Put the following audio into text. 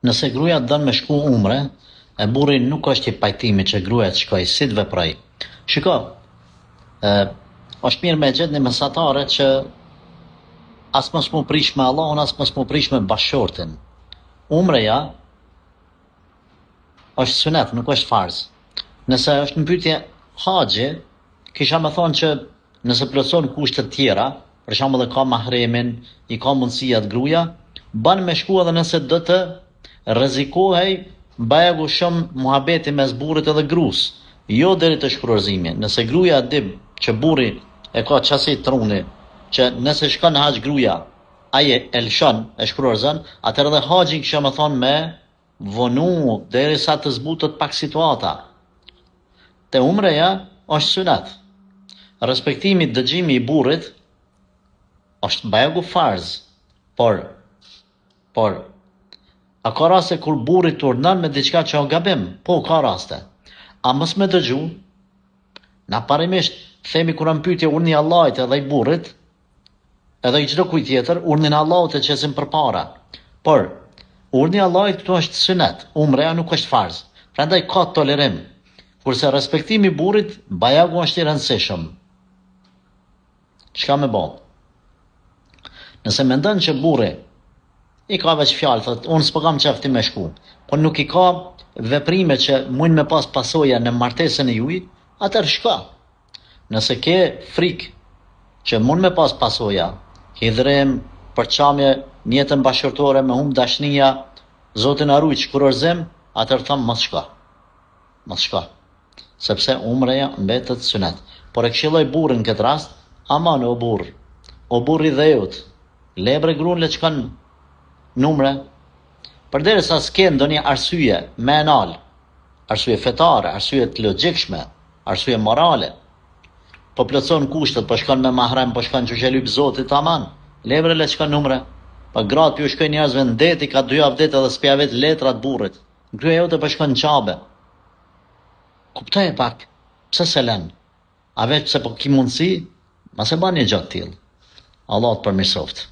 Nëse gruaja dën me shku umre, e burri nuk është i pajtimit që gruaja të shkoj, si të veproj. Shiko, është mirë me gjetë një mesatare që as mos mu prish me Allahun, as mos mu prish me bashortin. Umreja është sunet, nuk është farz. Nëse është në pyetje haxhi, kisha me thonë që nëse plotëson kushtet tjera, për shembull ka mahremin, i ka mundësia të gruaja, ban me shku edhe nëse do të rrezikohej bajegu shumë muhabeti mes burrit edhe gruas, jo deri te shkruarzimi. Nëse gruaja di që burri e ka qasi truni, që nëse shkon në haxh gruaja, ai e lëshon, e shkruarzon, atëherë edhe haxhin kisha me thonë me vonu derisa të zbutet pak situata. Te umreja është sunet. Respektimi dëgjimi i burrit është bajegu farz, por a ka raste kur burri të urdhnon me diçka që o gabim? Po, ka raste. A mos me dëgju? Na parimisht themi kur am pyetje urdhni Allahut edhe i burrit, edhe i çdo kujt tjetër, urdhnin Allahut e qesim përpara. Por urdhni Allahut këtu është sunet, umreja nuk është farz. Prandaj ka tolerim. Kurse respektimi i burrit, bajagu është i rëndësishëm. Çka me bë? Nëse mendon që burri i ka veç fjalë, thot, unë s'po kam qefti me shku, po nuk i ka veprime që mund me pas pasoja në martesën e juj, atër shka. Nëse ke frikë që mund me pas pasoja, hidhrim, përçamje, njetën bashkërtore me humb dashnia, Zotin arruj shkurorzim, atër thëmë mos shka. Mos shka. Sepse umreja mbetet sunet. Por e këshilloj burrin këtë rast, aman o burr, o burri dhe jut, lebre grun le qkan numre, përderisa s'ke ndonjë arsye me enal, arsye fetare, arsye të logjikshme, arsye morale, po plotson kushtet, po shkon me mahrem, po shkon që lyp Zotit, aman, lebre le qkan numre, pa gratë ju shkoj njerëzve në det, i ka 2 javë det edhe s'pja vet letrat burrit, gruaja jote po shkon në qabe. Kuptoj e pak, pse se len? A veç pse po ki mundësi, ma se ba një gjatë tillë. Allah të përmirësoft.